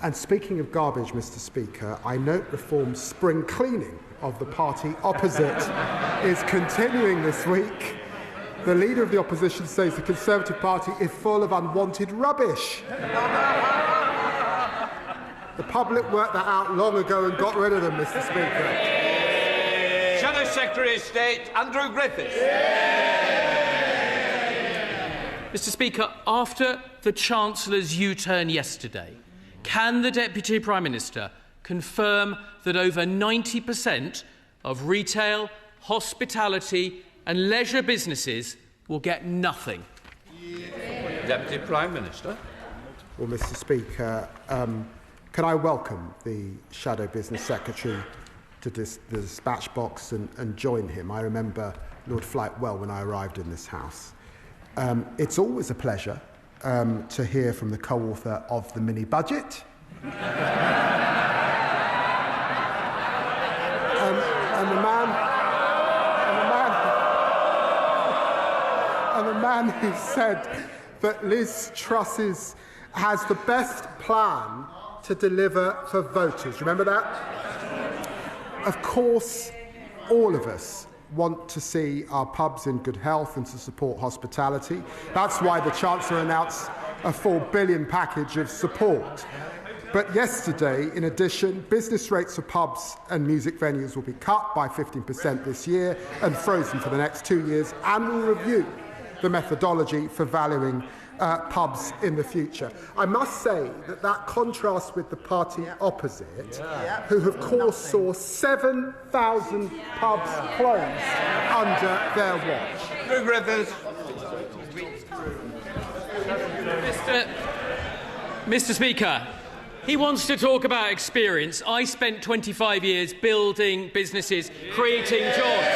And speaking of garbage, Mr Speaker, I note Reform's spring cleaning of the party opposite is continuing this week. The Leader of the Opposition says the Conservative Party is full of unwanted rubbish. The public worked that out long ago and got rid of them, Mr Speaker. Shadow Secretary of State, Andrew Griffiths. Mr Speaker, after the Chancellor's U-turn yesterday, can the Deputy Prime Minister confirm that over 90% of retail, hospitality and leisure businesses will get nothing? Deputy Prime Minister. Well, Mr Speaker, can I welcome the Shadow Business Secretary to the dispatch box and join him? I remember Lord Flight well when I arrived in this House. It's always a pleasure to hear from the co-author of the mini-budget. And the man who said that Liz Truss has the best plan to deliver for voters. Remember that? Of course, all of us want to see our pubs in good health and to support hospitality. That's why the Chancellor announced a £4 billion package of support. But yesterday, in addition, business rates for pubs and music venues will be cut by 15% this year and frozen for the next 2 years, and will review the methodology for valuing pubs in the future. I must say that contrasts with the party opposite, who of course saw 7,000 pubs close under their watch. Griffiths. Mr Speaker, he wants to talk about experience. I spent 25 years building businesses, creating jobs.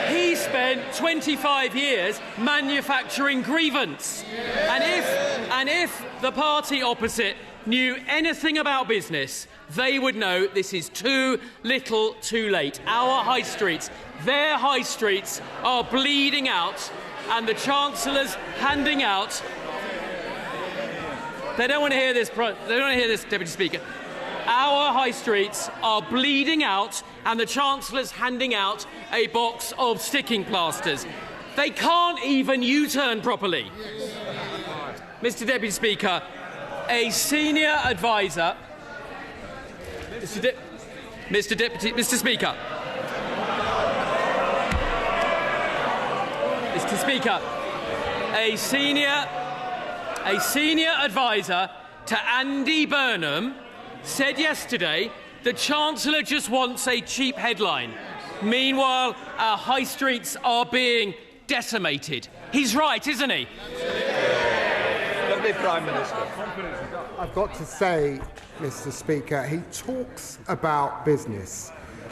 He spent 25 years manufacturing grievance. And if the party opposite knew anything about business, they would know this is too little too late. Our high streets, their high streets, are bleeding out, and the Chancellor's handing out. They don't want to hear this, Deputy Speaker. Our high streets are bleeding out, and the Chancellor's handing out a box of sticking plasters. They can't even U-turn properly. Mr Deputy Speaker, a senior advisor... Mr Speaker. Mr Speaker, a senior advisor to Andy Burnham said yesterday the Chancellor just wants a cheap headline. Meanwhile, our high streets are being decimated. He's right, isn't he? Deputy Prime Minister. I've got to say, Mr Speaker, he talks about business.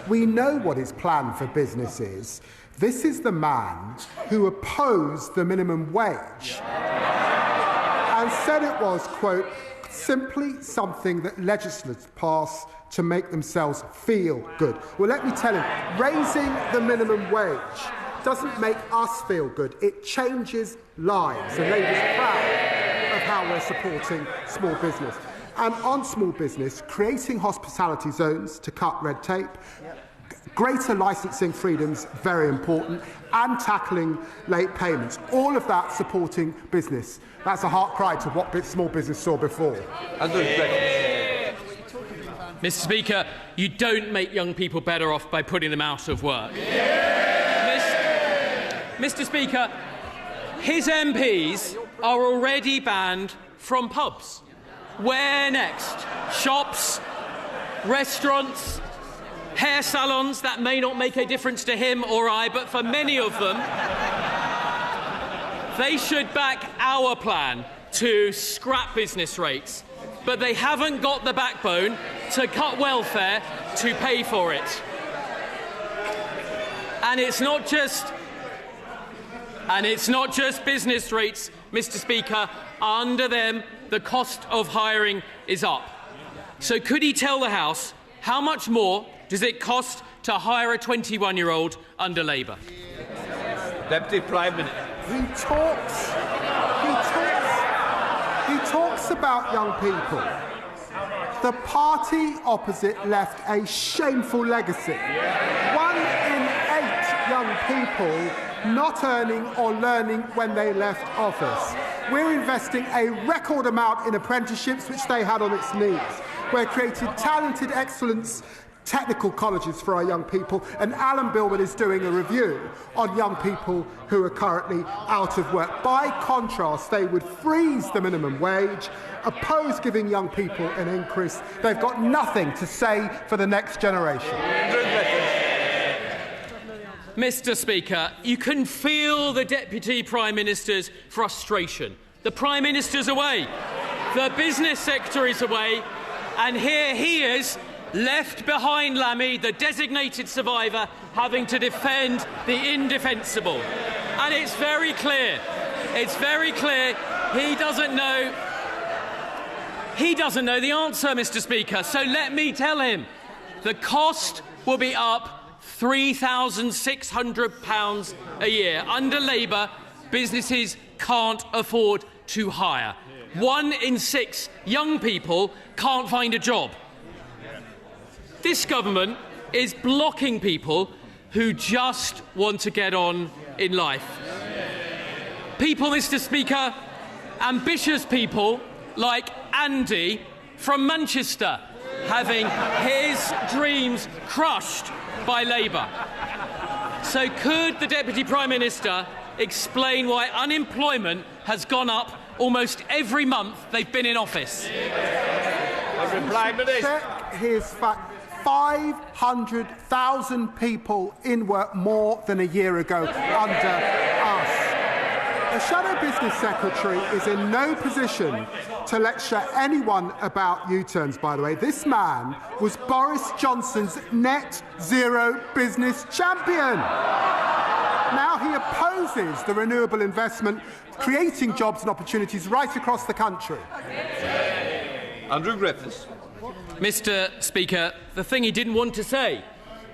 We know what his plan for business is. This is the man who opposed the minimum wage and said it was, quote, simply something that legislators pass to make themselves feel good. Well, let me tell him, raising the minimum wage doesn't make us feel good. It changes lives. And Labour's proud of how we're supporting small business. And on small business, creating hospitality zones to cut red tape, greater licensing freedoms, very important, and tackling late payments. All of that supporting business. That's a heart cry to what small business saw before. Mr Speaker, you don't make young people better off by putting them out of work. Mr Speaker, his MPs are already banned from pubs. Where next? Shops, restaurants, hair salons. That may not make a difference to him or I, but for many of them, they should back our plan to scrap business rates. But they haven't got the backbone to cut welfare to pay for it. And it's not just business rates, Mr Speaker. Under them, the cost of hiring is up. So could he tell the House how much more does it cost to hire a 21-year-old under Labour? Deputy Prime Minister. He talks about young people. the party opposite left a shameful legacy. 1 in 8 young people not earning or learning when they left office. We're investing a record amount in apprenticeships, which they had on its knees. We're creating talented excellence technical colleges for our young people, and Alan Billman is doing a review on young people who are currently out of work. By contrast, they would freeze the minimum wage, oppose giving young people an increase. They've got nothing to say for the next generation. Mr. Speaker, you can feel the Deputy Prime Minister's frustration. The Prime Minister's away, the Business Secretary's away, and here he is, left behind Lammy, the designated survivor, having to defend the indefensible. And it's very clear, he doesn't know the answer, Mr. Speaker. So let me tell him, the cost will be up £3,600 a year. Under Labour, businesses can't afford to hire. 1 in 6 young people can't find a job. This government is blocking people who just want to get on in life. People, Mr. Speaker, ambitious people like Andy from Manchester, having his dreams crushed by Labour. So could the Deputy Prime Minister explain why unemployment has gone up almost every month they've been in office? Check his fact. 500,000 people in work more than a year ago under us. The Shadow Business Secretary is in no position to lecture anyone about U-turns, by the way. This man was Boris Johnson's net zero business champion. Now he opposes the renewable investment, creating jobs and opportunities right across the country. Andrew Griffiths. Mr. Speaker, the thing he didn't want to say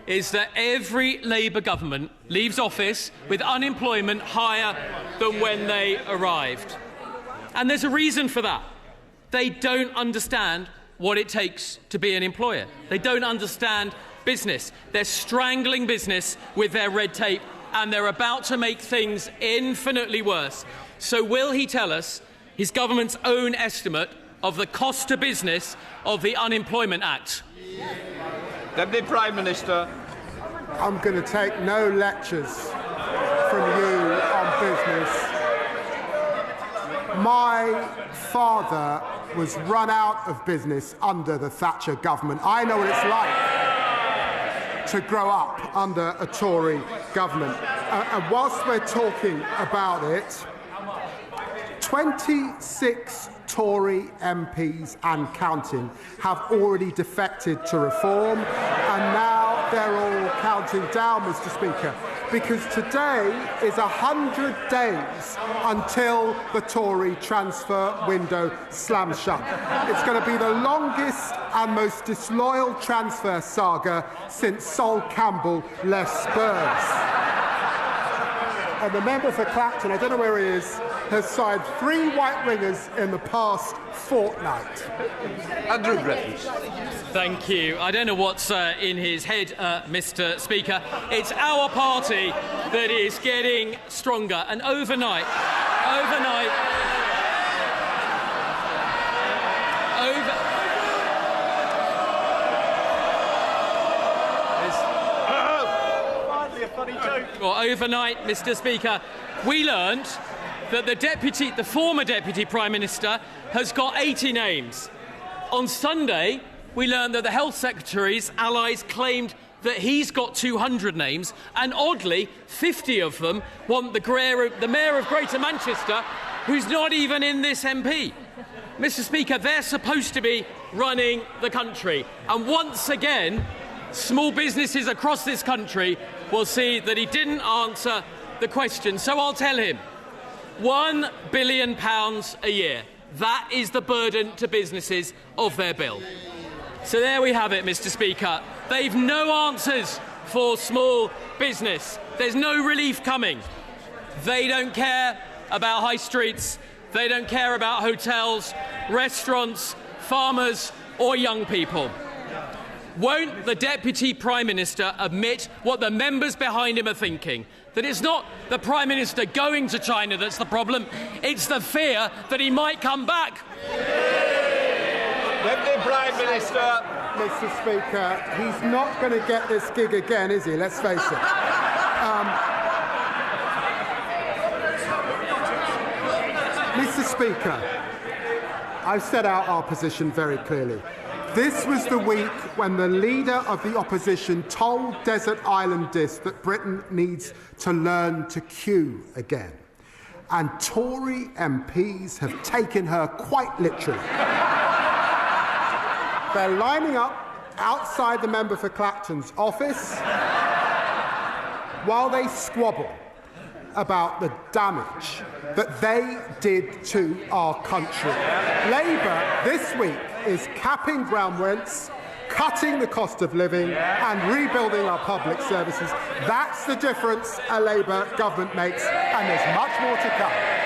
is that every Labour government leaves office with unemployment higher than when they arrived. And there's a reason for that. They don't understand what it takes to be an employer. They don't understand business. They're strangling business with their red tape, and they're about to make things infinitely worse. So will he tell us his government's own estimate of the cost to business of the Unemployment Act? Deputy Prime Minister. I'm going to take no lectures from you on business. My father was run out of business under the Thatcher government. I know what it's like to grow up under a Tory government. And whilst we're talking about it, 26 Tory MPs and counting have already defected to reform, and now they're all counting down, Mr. Speaker, because today is 100 days until the Tory transfer window slams shut. It's going to be the longest and most disloyal transfer saga since Sol Campbell left Spurs. And the member for Clacton, I don't know where he is, has signed 3 white ringers in the past fortnight. Andrew Griffiths. Thank you. I don't know what's in his head, Mr. Speaker. It's our party that is getting stronger, and overnight, Mr. Speaker, we learned that the former Deputy Prime Minister has got 80 names. On Sunday, we learned that the Health Secretary's allies claimed that he's got 200 names, and oddly, 50 of them want the Mayor of Greater Manchester, who's not even in this MP. Mr. Speaker, they're supposed to be running the country, and once again, small businesses across this country will see that he didn't answer the question. So I'll tell him, £1 billion a year. That is the burden to businesses of their bill. So there we have it, Mr. Speaker. They've no answers for small business. There's no relief coming. They don't care about high streets. They don't care about hotels, restaurants, farmers, or young people? Won't the Deputy Prime Minister admit what the members behind him are thinking? That it's not the Prime Minister going to China that's the problem, it's the fear that he might come back. Deputy Prime Minister. Mr. Speaker, he's not going to get this gig again, is he? Let's face it. Mr. Speaker, I've set out our position very clearly. This was the week when the leader of the opposition told Desert Islanders that Britain needs to learn to queue again. And Tory MPs have taken her quite literally. They're lining up outside the member for Clacton's office while they squabble about the damage that they did to our country. Labour this week is capping ground rents, cutting the cost of living and rebuilding our public services. That's the difference a Labour government makes, and there's much more to come.